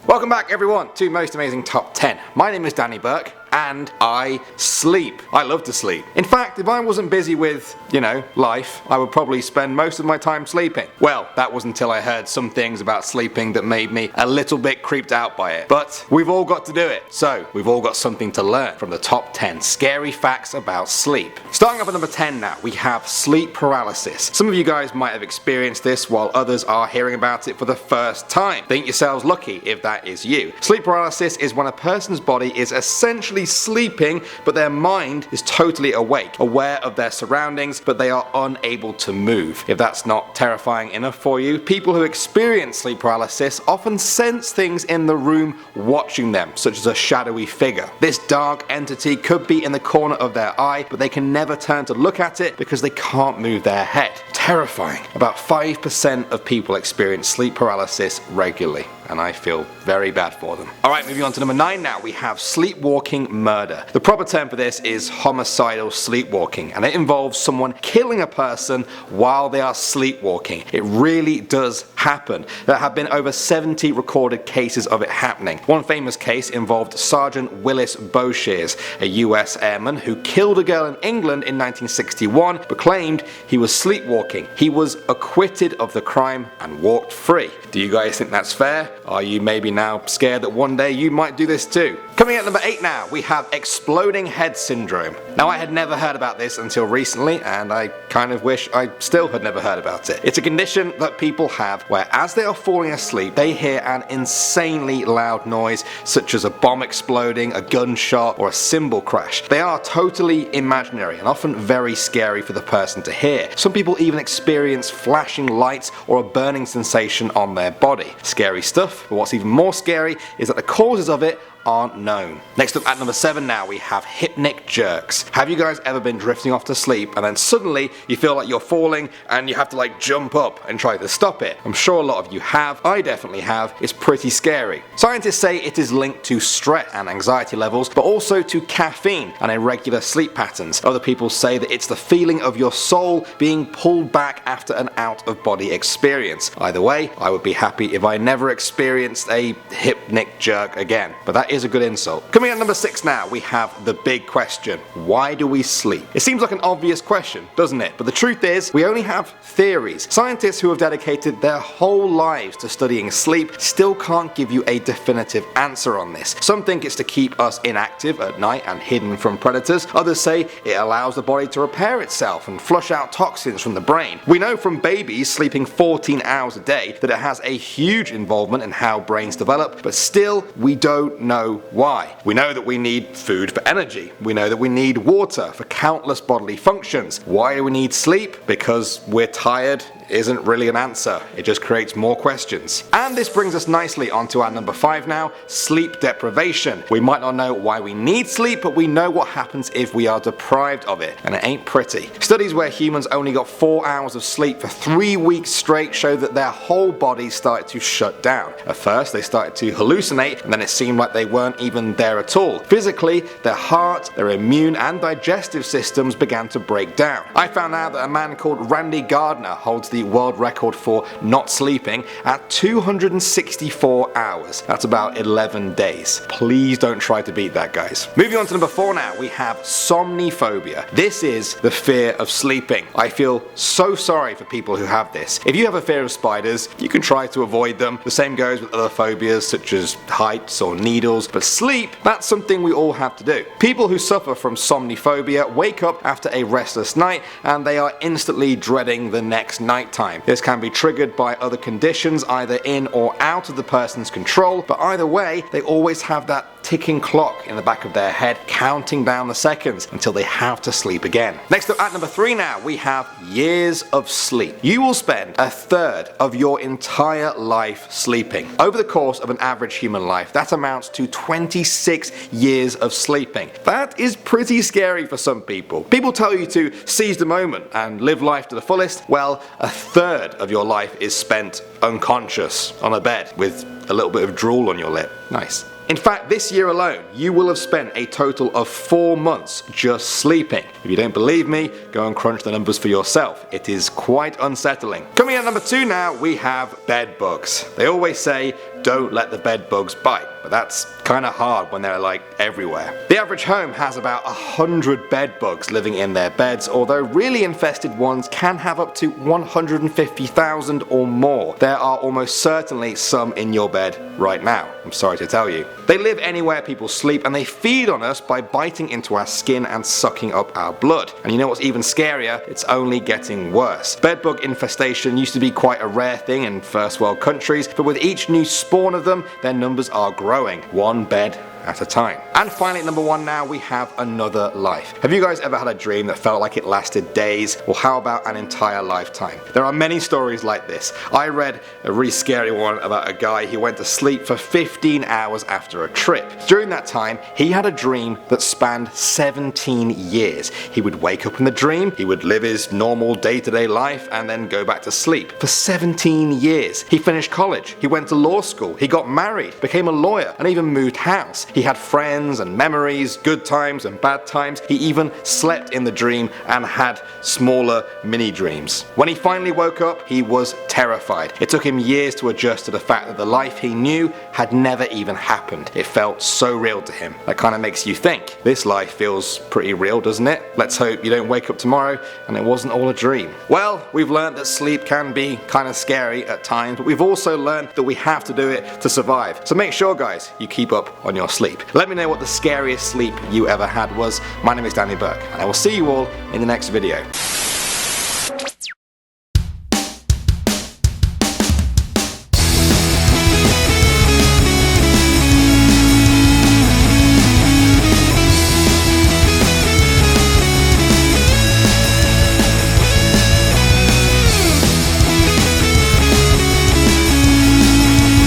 Welcome back everyone to Most Amazing Top 10. My name is Danny Burke and I sleep. I love to sleep. In fact, if I wasn't busy with, life, I would probably spend most of my time sleeping. Well, that was until I heard some things about sleeping that made me a little bit creeped out by it. But we've all got to do it. So, we've all got something to learn from the top 10 scary facts about sleep. Starting off at number 10 now, we have sleep paralysis. Some of you guys might have experienced this while others are hearing about it for the first time. Think yourselves lucky if that is you. Sleep paralysis is when a person's body is essentially sleeping, but their mind is totally awake, aware of their surroundings, but they are unable to move. If that's not terrifying enough for you, people who experience sleep paralysis often sense things in the room watching them, such as a shadowy figure. This dark entity could be in the corner of their eye, but they can never turn to look at it because they can't move their head. Terrifying. About 5% of people experience sleep paralysis regularly, and I feel very bad for them. Alright, moving on to number 9 now, we have sleepwalking murder. The proper term for this is homicidal sleepwalking, and it involves someone killing a person while they are sleepwalking. It really does happen. There have been over 70 recorded cases of it happening. One famous case involved Sergeant Willis Bowshears, a US airman who killed a girl in England in 1961 but claimed he was sleepwalking. He was acquitted of the crime and walked free. Do you guys think that's fair? Are you maybe now scared that one day you might do this too? Coming at number 8 now, we have exploding head syndrome. Now I had never heard about this until recently, and I kind of wish I still had never heard about it. It's a condition that people have where as they are falling asleep, they hear an insanely loud noise such as a bomb exploding, a gunshot, or a cymbal crash. They are totally imaginary and often very scary for the person to hear. Some people even experience flashing lights or a burning sensation on their body. Scary stuff, but what's even more scary is that the causes of it aren't known. Next up at number 7 now, we have Hypnic Jerks. Have you guys ever been drifting off to sleep and then suddenly you feel like you're falling and you have to jump up and try to stop it? I'm sure a lot of you have. I definitely have. It's pretty scary. Scientists say it is linked to stress and anxiety levels, but also to caffeine and irregular sleep patterns. Other people say that it's the feeling of your soul being pulled back after an out-of-body experience. Either way, I would be happy if I never experienced a hypnic jerk again. But that is a good insult. Coming at number 6 now, we have the big question. Why do we sleep? It seems like an obvious question, doesn't it? But the truth is, we only have theories. Scientists who have dedicated their whole lives to studying sleep still can't give you a definitive answer on this. Some think it's to keep us inactive at night and hidden from predators. Others say it allows the body to repair itself and flush out toxins from the brain. We know from babies sleeping 14 hours a day that it has a huge involvement in how brains develop, but still, we don't know why. We know that we need food for energy. We know that we need water for countless bodily functions. Why do we need sleep? Because we're tired isn't really an answer. It just creates more questions. And this brings us nicely onto our number 5 now, sleep deprivation. We might not know why we need sleep, but we know what happens if we are deprived of it, and it ain't pretty. Studies where humans only got 4 hours of sleep for 3 weeks straight show that their whole bodies started to shut down. At first they started to hallucinate, and then it seemed like they weren't even there at all. Physically, their heart, their immune and digestive systems began to break down. I found out that a man called Randy Gardner holds the world record for not sleeping at 264 hours. That's about 11 days. Please don't try to beat that, guys. Moving on to number 4 now, we have somniphobia. This is the fear of sleeping. I feel so sorry for people who have this. If you have a fear of spiders, you can try to avoid them. The same goes with other phobias such as heights or needles, but sleep, that's something we all have to do. People who suffer from somniphobia wake up after a restless night and they are instantly dreading the next night time. This can be triggered by other conditions either in or out of the person's control, but either way, they always have that ticking clock in the back of their head counting down the seconds until they have to sleep again. Next up at number 3 now, we have years of sleep. You will spend a third of your entire life sleeping. Over the course of an average human life, that amounts to 26 years of sleeping. That is pretty scary for some people. People tell you to seize the moment and live life to the fullest. Well, a third of your life is spent unconscious on a bed with a little bit of drool on your lip. Nice. In fact, this year alone, you will have spent a total of 4 months just sleeping. If you don't believe me, go and crunch the numbers for yourself. It is quite unsettling. Coming at number 2 now, we have bed bugs. They always say, don't let the bed bugs bite. But that's kinda hard when they're like everywhere. The average home has about 100 bed bugs living in their beds, although really infested ones can have up to 150,000 or more. There are almost certainly some in your bed right now, I'm sorry to tell you. They live anywhere people sleep, and they feed on us by biting into our skin and sucking up our blood. And you know what's even scarier? It's only getting worse. Bedbug infestation used to be quite a rare thing in first world countries, but with each new spawn of them, their numbers are growing, one bed at a time. And finally, at number 1 now, we have another life. Have you guys ever had a dream that felt like it lasted days, or how about an entire lifetime? There are many stories like this. I read a really scary one about a guy who went to sleep for 15 hours after a trip. During that time, he had a dream that spanned 17 years. He would wake up in the dream, he would live his normal day-to-day life, and then go back to sleep. For 17 years. He finished college, he went to law school, he got married, became a lawyer, and even moved house. He had friends and memories, good times and bad times. He even slept in the dream and had smaller mini dreams. When he finally woke up, he was terrified. It took him years to adjust to the fact that the life he knew had never even happened. It felt so real to him. That kind of makes you think, this life feels pretty real, doesn't it? Let's hope you don't wake up tomorrow and it wasn't all a dream. Well, we've learned that sleep can be kind of scary at times, but we've also learned that we have to do it to survive. So make sure, guys, you keep up on your sleep. Let me know what the scariest sleep you ever had was. My name is Danny Burke, and I will see you all in the next video.